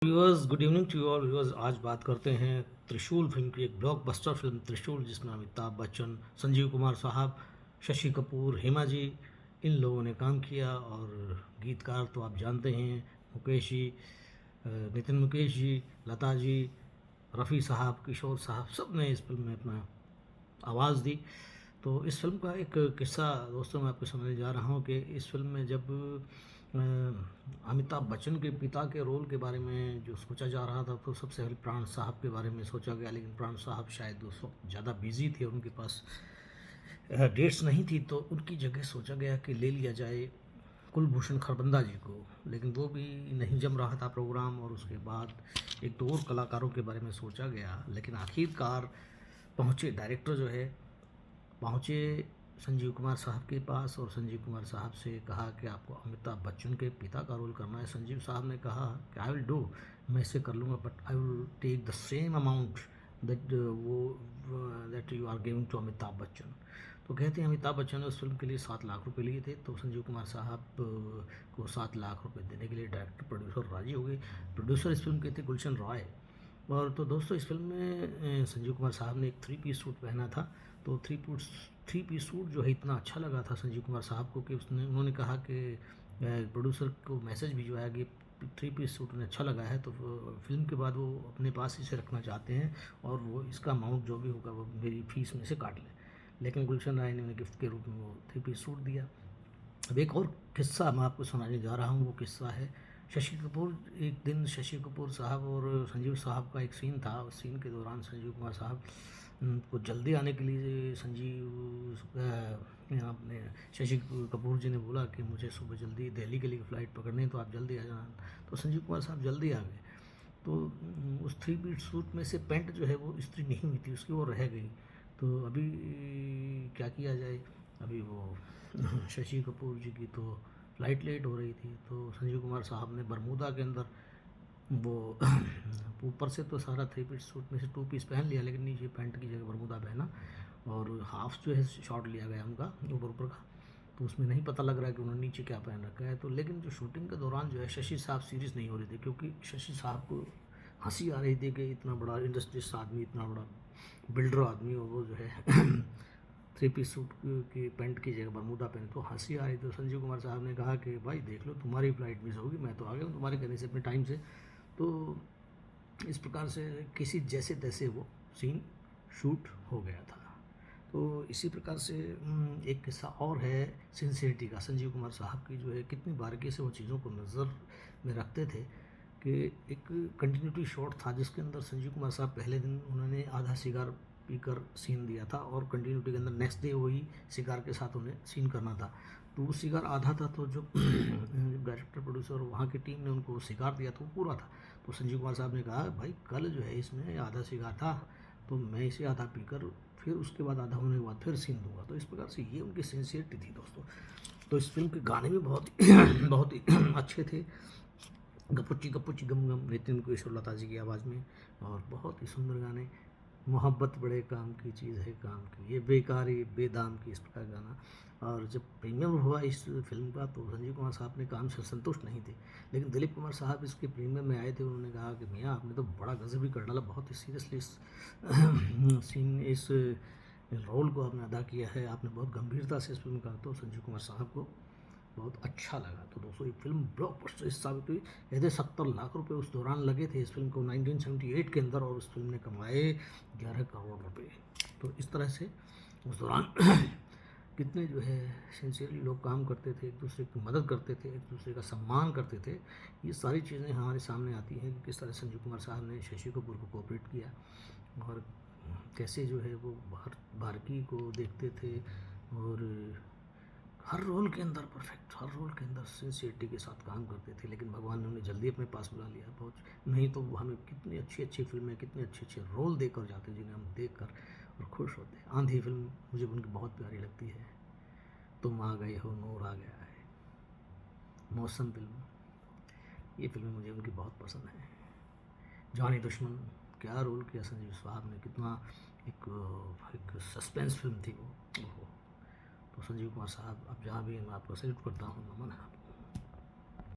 Viewers, good evening to all viewers. आज बात करते हैं त्रिशूल फिल्म की, एक ब्लॉकबस्टर फिल्म त्रिशूल, जिसमें अमिताभ बच्चन, संजीव कुमार साहब, शशि कपूर, हेमा जी, इन लोगों ने काम किया। और गीतकार तो आप जानते हैं, मुकेश जी, नितिन मुकेश जी, लता जी, रफ़ी साहब, किशोर साहब, सब ने इस फिल्म में अपना आवाज़ दी। तो इस फिल्म का एक किस्सा दोस्तों मैं आपको सुनाने जा रहा हूँ कि इस फिल्म में जब अमिताभ बच्चन के पिता के रोल के बारे में जो सोचा जा रहा था, तो सबसे पहले प्राण साहब के बारे में सोचा गया, लेकिन प्राण साहब शायद उस वक्त ज़्यादा बिजी थे, उनके पास डेट्स नहीं थी। तो उनकी जगह सोचा गया कि ले लिया जाए कुलभूषण खरबंदा जी को, लेकिन वो भी नहीं जम रहा था प्रोग्राम। और उसके बाद एक दो और कलाकारों के बारे में सोचा गया, लेकिन आखिरकार पहुँचे डायरेक्टर जो है, पहुँचे संजीव कुमार साहब के पास और संजीव कुमार साहब से कहा कि आपको अमिताभ बच्चन के पिता का रोल करना है। संजीव साहब ने कहा कि आई विल डू, मैं इसे कर लूँगा, but I will take the same amount that you are giving to Amitabh Bachchan. तो कहते हैं अमिताभ बच्चन ने उस फिल्म के लिए 7 लाख रुपए लिए थे। तो संजीव कुमार साहब को 7 लाख रुपए देने के लिए डायरेक्टर प्रोड्यूसर राजी हो गए। प्रोड्यूसर इस फिल्म के थे गुलशन रॉय। और तो दोस्तों, इस फिल्म में संजीव कुमार साहब ने एक 3 पीस सूट पहना था। तो थ्री पीस सूट जो है इतना अच्छा लगा था संजीव कुमार साहब को कि उन्होंने कहा कि प्रोड्यूसर को मैसेज भिजवाया कि 3 पीस सूट उन्हें अच्छा लगा है, तो फिल्म के बाद वो अपने पास इसे रखना चाहते हैं और वो इसका अमाउंट जो भी होगा वो मेरी फीस में से काट लें। लेकिन गुलशन राय ने उन्हें गिफ्ट के रूप में वो 3 पीस सूट दिया। अब एक और किस्सा मैं आपको सुनाने जा रहा हूँ। वो किस्सा है शशि कपूर। एक दिन शशि कपूर साहब और संजीव साहब का एक सीन था। उस सीन के दौरान संजीव कुमार साहब को जल्दी आने के लिए अपने शशि कपूर जी ने बोला कि मुझे सुबह जल्दी दिल्ली के लिए फ़्लाइट पकड़नी है, तो आप जल्दी आ जाना। तो संजीव कुमार साहब जल्दी आ गए। तो उस 3 पीस सूट में से पैंट जो है वो इस्त्री नहीं हुई थी, उसकी वो रह गई। तो अभी क्या किया जाए। अभी वो शशि कपूर जी की तो फ़्लाइट लेट हो रही थी। तो संजीव कुमार साहब ने बरमूदा के अंदर वो ऊपर से तो सारा 3 पीस सूट में से 2 पीस पहन लिया, लेकिन नीचे पैंट की जगह बरमूदा पहना और हाफ जो है शॉर्ट लिया गया उनका ऊपर ऊपर का। तो उसमें नहीं पता लग रहा है कि उन्होंने नीचे क्या पहन रखा है। तो लेकिन जो शूटिंग के दौरान जो है शशि साहब सीरियस नहीं हो रहे थे, क्योंकि शशि साहब को हंसी आ रही थी कि इतना बड़ा इंडस्ट्रिस्ट आदमी, इतना बड़ा बिल्डर आदमी, और वो जो है 3 पीस सूट की पैंट की जगह बरमूदा पहने, तो हंसी आ रही। तो संजीव कुमार साहब ने कहा कि भाई देख लो, तुम्हारी फ़्लाइट मिस होगी, मैं तो आ गया हूँ तुम्हारे कहने से अपने टाइम से। तो इस प्रकार से किसी जैसे तैसे वो सीन शूट हो गया था। तो इसी प्रकार से एक किस्सा और है सिंसियरिटी का। संजीव कुमार साहब की जो है कितनी बारीकी से वो चीज़ों को नज़र में रखते थे कि एक कंटिन्यूटी शॉट था जिसके अंदर संजीव कुमार साहब पहले दिन उन्होंने आधा सिगार पीकर सीन दिया था, और कंटिन्यूटी के अंदर नेक्स्ट डे वही सिगार के साथ उन्हें सीन करना था। तो वो सिगार आधा था, तो जो डायरेक्टर प्रोड्यूसर वहाँ की टीम ने उनको सिगार दिया तो वो पूरा था। तो संजीव कुमार साहब ने कहा भाई कल जो है इसमें आधा सिगार था, तो मैं इसे आधा पीकर फिर उसके बाद आधा होने के बाद फिर सीन दूंगा। तो इस प्रकार से ये उनकी सिंसियरिटी थी दोस्तों। तो इस फिल्म के गाने भी बहुत बहुत ही अच्छे थे। गपुची गम गम, नितिन मुकेश और लता जी की आवाज़ में, और बहुत ही सुंदर गाने। मोहब्बत बड़े काम की चीज़ है काम की, ये बेकारी बेदाम की, इस प्रकार गाना। और जब प्रीमियम हुआ इस फिल्म का, तो संजीव कुमार साहब ने काम से संतुष्ट नहीं थे, लेकिन दिलीप कुमार साहब इसके प्रीमियम में आए थे। उन्होंने कहा कि मियाँ आपने तो बड़ा गजब ही कर डाला, बहुत ही सीरियसली इस सीन इस रोल को आपने अदा किया है, आपने बहुत गंभीरता से इस फिल्म का। तो संजीव कुमार साहब को बहुत अच्छा लगा। तो दोस्तों ये फिल्म ब्लॉकबस्टर साबित हुई। कहते 70 लाख रुपए उस दौरान लगे थे इस फिल्म को 1978 के अंदर, और उस फिल्म ने कमाए 11 करोड़ रुपए। तो इस तरह से उस दौरान कितने जो है सिंसियरली लोग काम करते थे, एक दूसरे की मदद करते थे, एक दूसरे का सम्मान करते थे। ये सारी चीज़ें हमारे सामने आती हैं कि किस तरह संजीव कुमार साहब ने शशि कपूर को कोऑपरेट किया, और कैसे जो है वो बारीकी को देखते थे, और हर रोल के अंदर परफेक्ट, हर रोल के अंदर सिंसियरिटी के साथ काम करते थे। लेकिन भगवान ने उन्हें जल्दी अपने पास बुला लिया। बहुत नहीं तो वो हमें कितनी अच्छी अच्छी फिल्में, कितने अच्छे अच्छे रोल देकर जाते, जिन्हें हम देख कर और खुश होते। आंधी फिल्म मुझे उनकी बहुत प्यारी लगती है। तुम आ गए हो, नूर आ गया है। मौसम फिल्म, ये फिल्में मुझे उनकी बहुत पसंद है। जानी दुश्मन, क्या रोल किया संजीव साहब ने, कितना एक एक सस्पेंस फिल्म थी वो। ओहो। तो संजीव कुमार साहब, आप जहाँ भी हैं, मैं आपको सैल्यूट करता हूँ, नमन है आपको।